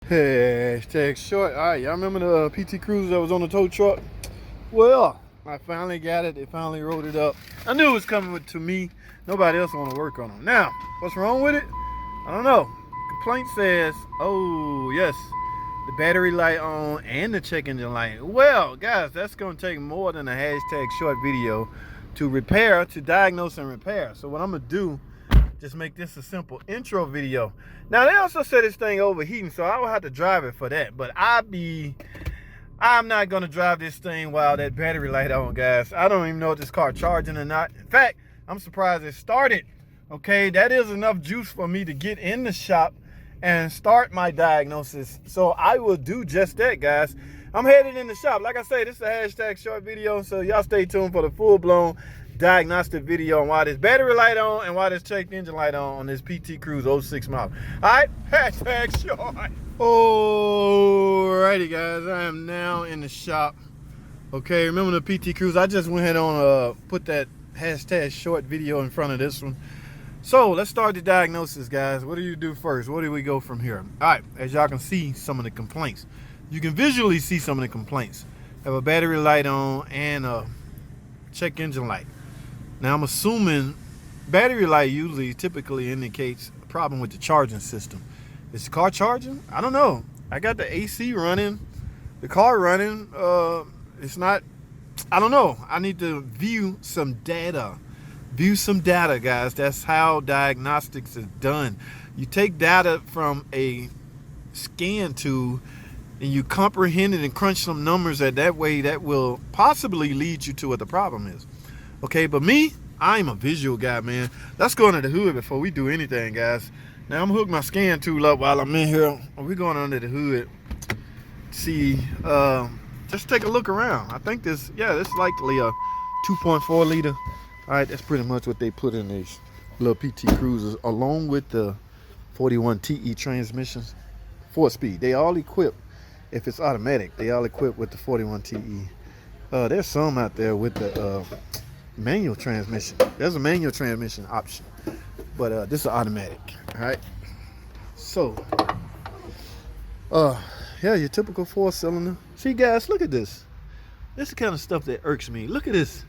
Hashtag short. All right, y'all remember the PT Cruiser that was on the tow truck? Well, I finally got it. They finally wrote it up. I knew it was coming to me. Nobody else want to work on them. Now, what's wrong with it? I don't know. Complaint says, oh, yes, the battery light on and the check engine light. Well, guys, that's going to take more than a hashtag short video to diagnose and repair. So what I'm going to do, just make this a simple intro video. Now, they also said this thing overheating, so I will have to drive it for that. But I'm not going to drive this thing while that battery light on, guys. I don't even know if this car charging or not. In fact, I'm surprised it started. Okay, that is enough juice for me to get in the shop and start my diagnosis. So I will do just that, guys. I'm headed in the shop. Like I say, this is a hashtag short video, so y'all stay tuned for the full-blown diagnostic video on why this battery light on and why this check engine light on this PT Cruise 06 model. All right, hashtag short. Alrighty, guys, I am now in the shop. Okay, remember the PT Cruise? I just went ahead on put that hashtag short video in front of this one. So let's start the diagnosis, guys. What do you do first? Where do we go from here? All right, as y'all can see some of the complaints. You can visually see some of the complaints. Have a battery light on and a check engine light. Now I'm assuming battery light typically indicates a problem with the charging system. Is the car charging? I don't know. I got the AC running, the car running. It's not, I don't know. I need to view some data. Guys. That's how diagnostics is done. You take data from a scan tool and you comprehend it and crunch some numbers that way that will possibly lead you to what the problem is. Okay, but me, I'm a visual guy, man. Let's go under the hood before we do anything, guys. Now I'm gonna hook my scan tool up while I'm in here. We're going under the hood. See, just take a look around. I think this is likely a 2.4 liter. All right, that's pretty much what they put in these little PT Cruisers, along with the 41 TE transmissions, 4-speed. They all equipped, if it's automatic, they all equipped with the 41 TE. There's some out there with the manual transmission. There's a manual transmission option, but this is automatic. All right. So, yeah, your typical 4-cylinder. See, guys, look at this. This is the kind of stuff that irks me. Look at this.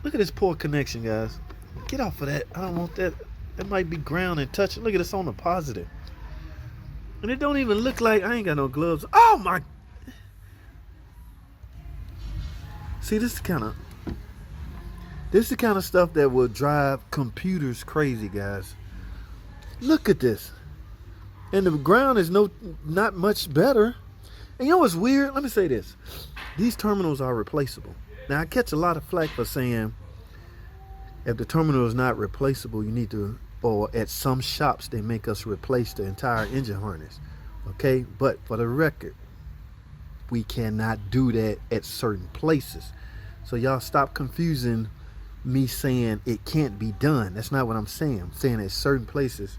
Look at this poor connection, guys. Get off of that. I don't want that. That might be ground and touch. Look at this on the positive. And it don't even look like I ain't got no gloves. Oh my. See, this is the kind of stuff that will drive computers crazy, guys. Look at this. And the ground is not much better. And you know what's weird? Let me say this. These terminals are replaceable. Now, I catch a lot of flack for saying if the terminal is not replaceable, you need to, or at some shops, they make us replace the entire engine harness. Okay? But for the record, we cannot do that at certain places. So y'all stop confusing me saying it can't be done. That's not what I'm saying. I'm saying at certain places,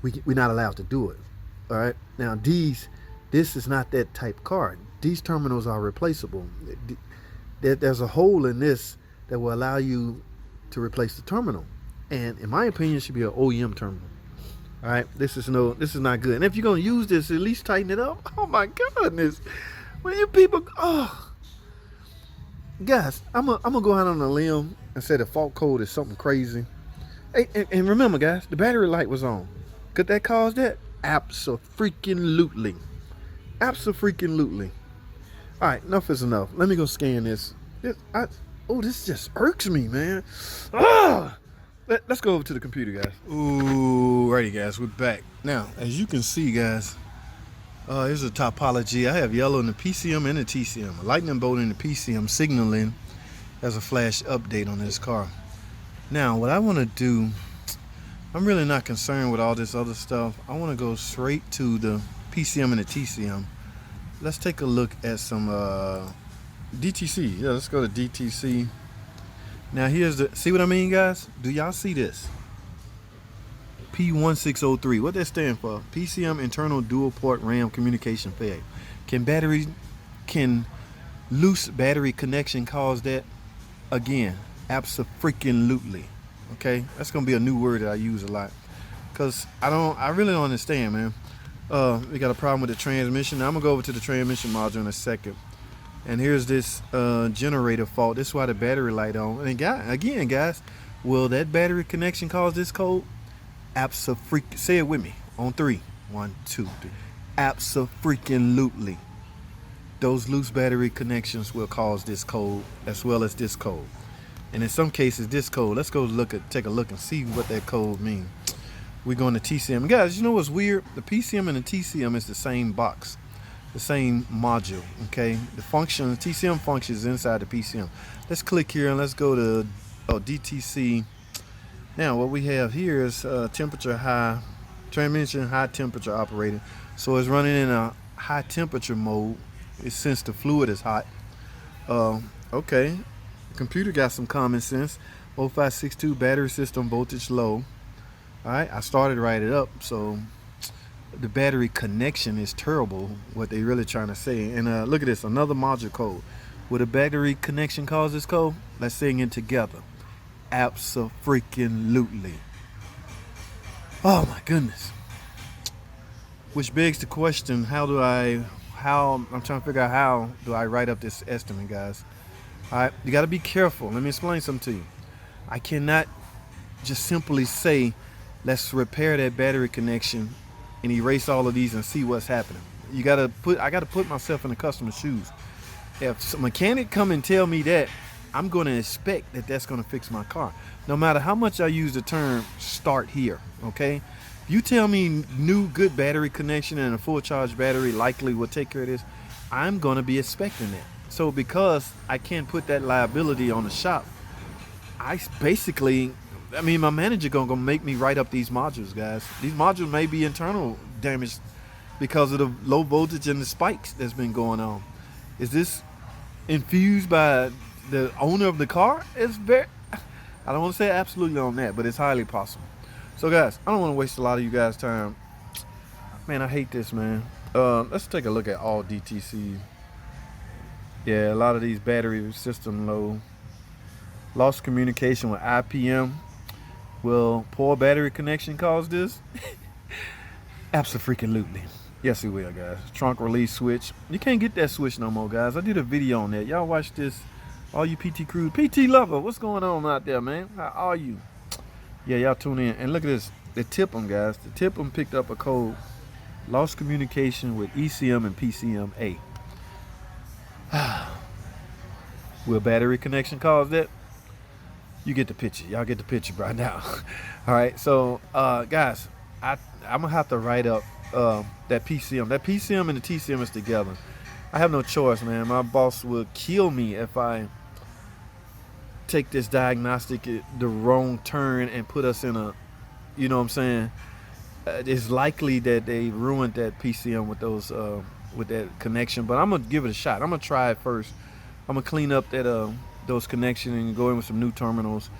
we're not allowed to do it. All right? Now, this is not that type car. These terminals are replaceable. There's a hole in this that will allow you to replace the terminal, and in my opinion, it should be an OEM terminal. All right, this is not good. And if you're gonna use this, at least tighten it up. Oh my goodness, when you people, guys, I'm gonna go out on a limb and say the fault code is something crazy. Hey, and remember, guys, the battery light was on. Could that cause that? Abso-freaking-lutely. Abso-freaking-lutely. All right, enough is enough. Let me go scan this. This just irks me, man. Let's go over to the computer, guys. Ooh, righty, guys, we're back. Now, as you can see, guys, here's a topology. I have yellow in the PCM and the TCM. A lightning bolt in the PCM signaling as a flash update on this car. Now, what I want to do, I'm really not concerned with all this other stuff. I want to go straight to the PCM and the TCM. Let's take a look at some DTC. Yeah, let's go to DTC. Now here's see what I mean, guys? Do y'all see this? P1603. What that stand for? PCM internal dual port RAM communication failure. Can loose battery connection cause that? Again, abso-freaking-lutely. Okay, that's gonna be a new word that I use a lot, because I really don't understand, man. We got a problem with the transmission. Now, I'm gonna go over to the transmission module in a second. And here's this generator fault. This is why the battery light on. And again, guys, will that battery connection cause this code? Abso-freaking, say it with me on 3. 1, 2, 3. Abso-freaking-lutely. Those loose battery connections will cause this code as well as this code. And in some cases, this code. Let's go take a look and see what that code means. We're going to TCM. Guys, you know what's weird? The PCM and the TCM is the same box, the same module, okay? The TCM functions inside the PCM. Let's click here and let's go to DTC. Now, what we have here is temperature high, transmission high temperature operating. So it's running in a high temperature mode. Since the fluid is hot. Okay. The computer got some common sense. 0562 battery system voltage low. Alright, I started right it up, so the battery connection is terrible, what they really trying to say. And look at this, another module code. Will the battery connection cause this code? Let's sing it together. Abso-freaking-lutely. Oh my goodness. Which begs the question, I'm trying to figure out how do I write up this estimate, guys. Alright, you got to be careful. Let me explain something to you. I cannot just simply say, let's repair that battery connection and erase all of these and see what's happening. I got to put myself in the customer's shoes. If a mechanic come and tell me that, I'm going to expect that that's going to fix my car. No matter how much I use the term start here, okay? If you tell me new good battery connection and a full charge battery likely will take care of this, I'm going to be expecting that. So because I can't put that liability on the shop, my manager gonna make me write up these modules, guys. These modules may be internal damage because of the low voltage and the spikes that's been going on. Is this infused by the owner of the car? I don't want to say absolutely on that, but it's highly possible. So guys, I don't want to waste a lot of you guys' time. Man, I hate this, man. Let's take a look at all DTC. Yeah, a lot of these battery system low. Lost communication with IPM. Will poor battery connection cause this? Abso-freaking-lutely. Yes, it will, guys. Trunk release switch. You can't get that switch no more, guys. I did a video on that. Y'all watch this. All you PT crew, PT lover, what's going on out there, man? How are you? Yeah, y'all tune in. And look at this. The tip-em, guys. The tip-em picked up a code. Lost communication with ECM and PCM-A. Will battery connection cause that? You get the picture. Y'all get the picture right now. All right. So, guys, I'm going to have to write up that PCM. That PCM and the TCM is together. I have no choice, man. My boss will kill me if I take this diagnostic the wrong turn and put us in a, you know what I'm saying? It's likely that they ruined that PCM with those with that connection, but I'm gonna give it a shot. I'm gonna try it first. I'm gonna clean up that those connections and go in with some new terminals.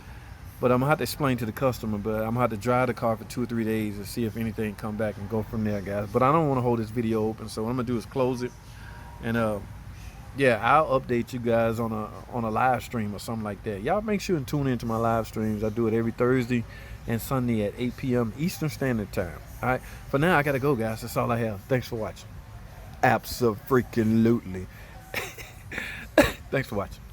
But I'm gonna have to explain to the customer. But I'm gonna have to drive the car for 2 or 3 days and see if anything come back and go from there, guys. But I don't want to hold this video open, so what I'm gonna do is close it. And yeah, I'll update you guys on a live stream or something like that. Y'all make sure and tune into my live streams. I do it every Thursday and Sunday at 8 p.m. Eastern Standard Time. All right. For now, I gotta go, guys. That's all I have. Thanks for watching. Abso-freaking-lutely. Thanks for watching.